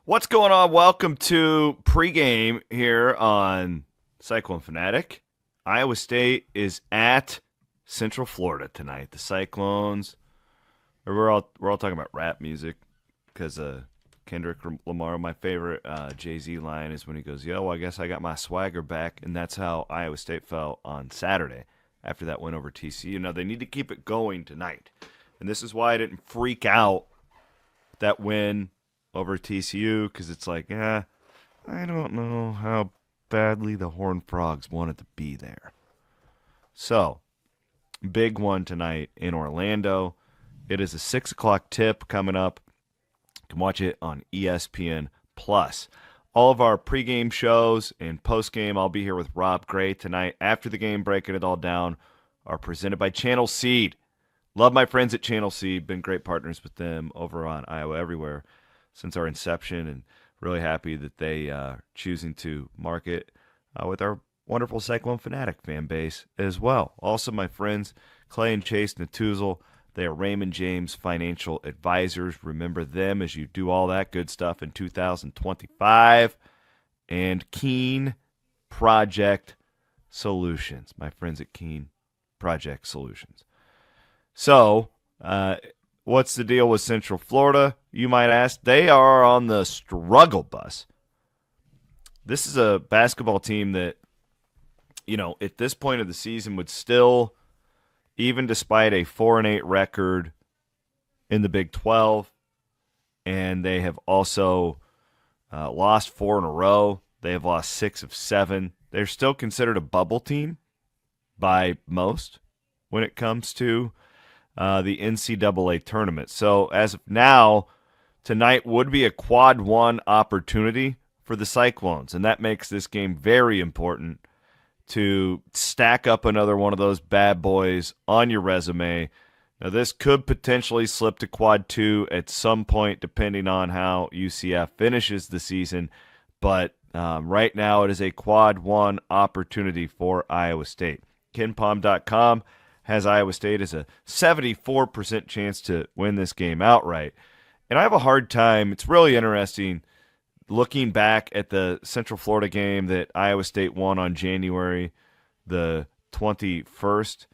What's going on? Welcome to Pregame here on Cyclone Fanatic. Iowa State is at Central Florida tonight. The Cyclones. We're all talking about rap music because Kendrick Lamar, my favorite Jay-Z line is when he goes, "Yo, I guess I got my swagger back," and that's how Iowa State felt on Saturday after that win over TCU. Now they need to keep it going tonight, and this is why I didn't freak out that win over TCU, because it's like, I don't know how badly the Horned Frogs wanted to be there. So, big one tonight in Orlando. It is a 6 o'clock tip coming up. You can watch it on ESPN+. All of our pregame shows and postgame, I'll be here with Rob Gray tonight after the game, breaking it all down, are presented by Channel Seed. Love my friends at Channel Seed. Been great partners with them over on Iowa Everywhere since our inception, and really happy that they are choosing to market with our wonderful Cyclone Fanatic fan base as well. Also, my friends Clay and Chase Natuzel, they are Raymond James Financial Advisors. Remember them as you do all that good stuff in 2025. And Keen Project Solutions, my friends at Keen Project Solutions. So, what's the deal with Central Florida, you might ask? They are on the struggle bus. This is a basketball team that, at this point of the season would still, even despite a 4-8 record in the Big 12, and they have also lost 4 in a row. They have lost 6 of 7. They're still considered a bubble team by most when it comes to the NCAA tournament. So as of now, tonight would be a quad one opportunity for the Cyclones, and that makes this game very important to stack up another one of those bad boys on your resume. Now, this could potentially slip to quad two at some point, depending on how UCF finishes the season, but right now it is a quad one opportunity for Iowa State. KenPom.com has Iowa State as a 74% chance to win this game outright. And I have a hard time. It's really interesting looking back at the Central Florida game that Iowa State won on January the 21st,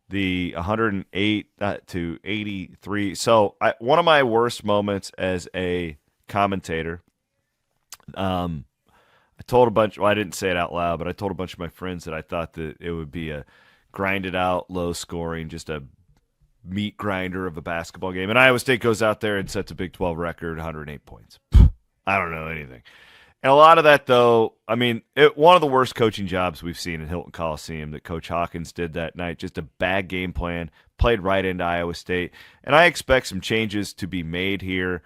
the 108-83. So one of my worst moments as a commentator, I told a bunch, well, I didn't say it out loud, but I told a bunch of my friends that I thought that it would be a grinded out, low scoring, just a meat grinder of a basketball game. And Iowa State goes out there and sets a Big 12 record, 108 points. I don't know anything. And a lot of that, though, one of the worst coaching jobs we've seen in Hilton Coliseum that Coach Hawkins did that night, just a bad game plan, played right into Iowa State. And I expect some changes to be made here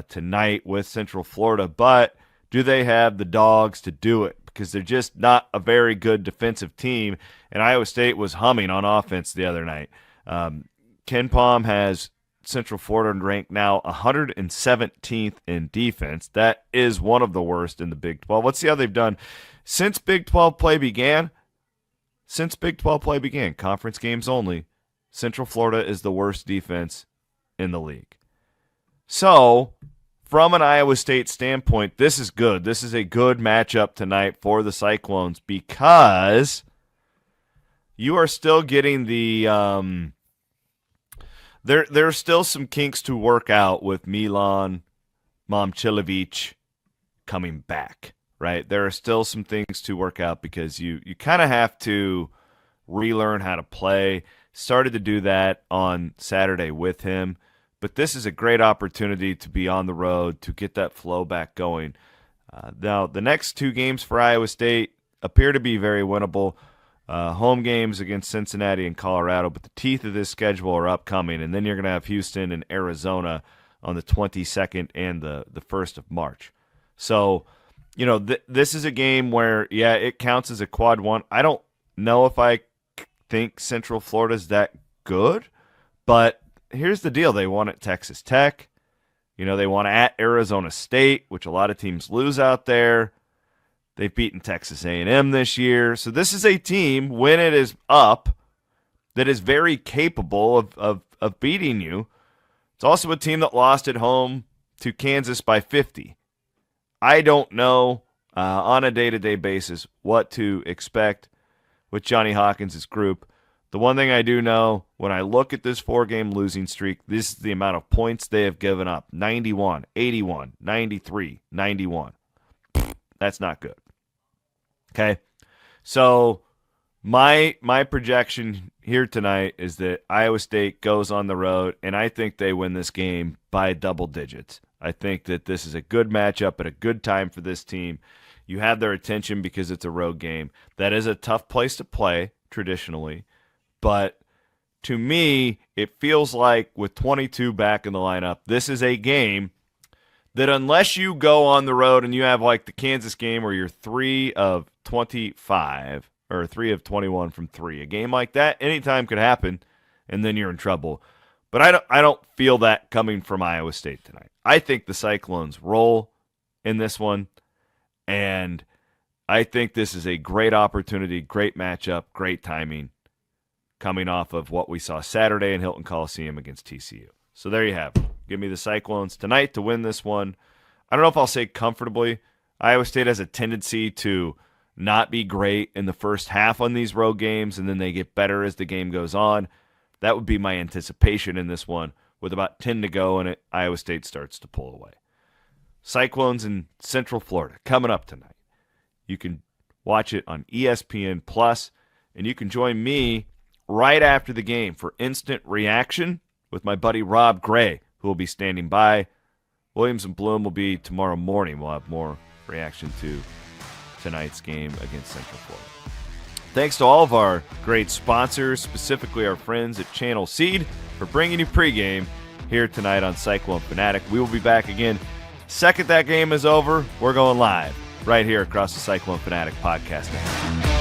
tonight with Central Florida, but do they have the dogs to do it? Because they're just not a very good defensive team, and Iowa State was humming on offense the other night. KenPom has Central Florida ranked now 117th in defense. That is one of the worst in the Big 12. Let's see how they've done since Big 12 play began. Since Big 12 play began, conference games only, Central Florida is the worst defense in the league. So, from an Iowa State standpoint, this is good. This is a good matchup tonight for the Cyclones because you are still getting the there's still some kinks to work out with Milan Momcilovic coming back, right? There are still some things to work out because you kind of have to relearn how to play. Started to do that on Saturday with him. But this is a great opportunity to be on the road, to get that flow back going. Now, the next 2 games for Iowa State appear to be very winnable. Home games against Cincinnati and Colorado, but the teeth of this schedule are upcoming, and then you're going to have Houston and Arizona on the 22nd and the 1st of March. So, this is a game where, it counts as a quad one. I don't know if I think Central Florida's that good, but here's the deal. They won at Texas Tech. They won at Arizona State, which a lot of teams lose out there. They've beaten Texas A&M this year. So this is a team, when it is up, that is very capable of beating you. It's also a team that lost at home to Kansas by 50. I don't know on a day-to-day basis what to expect with Johnny Hawkins' group. The one thing I do know, when I look at this 4-game losing streak, this is the amount of points they have given up. 91, 81, 93, 91. That's not good. Okay? So my projection here tonight is that Iowa State goes on the road, and I think they win this game by double digits. I think that this is a good matchup at a good time for this team. You have their attention because it's a road game. That is a tough place to play traditionally. But to me, it feels like with 22 back in the lineup, this is a game that unless you go on the road and you have like the Kansas game where you're 3 of 25 or 3 of 21 from 3, a game like that, anytime could happen, and then you're in trouble. But I don't feel that coming from Iowa State tonight. I think the Cyclones roll in this one, and I think this is a great opportunity, great matchup, great timing, coming off of what we saw Saturday in Hilton Coliseum against TCU. So there you have it. Give me the Cyclones tonight to win this one. I don't know if I'll say comfortably. Iowa State has a tendency to not be great in the first half on these road games, and then they get better as the game goes on. That would be my anticipation in this one. With about 10 to go in it, Iowa State starts to pull away. Cyclones in Central Florida coming up tonight. You can watch it on ESPN Plus, and you can join me right after the game for instant reaction with my buddy Rob Gray, who will be standing by. Williams and Bloom will be tomorrow morning. We'll have more reaction to tonight's game against Central Florida. Thanks to all of our great sponsors, specifically our friends at Channel Seed, for bringing you pregame here tonight on Cyclone Fanatic. We will be back again. Second that game is over, we're going live right here across the Cyclone Fanatic podcast network.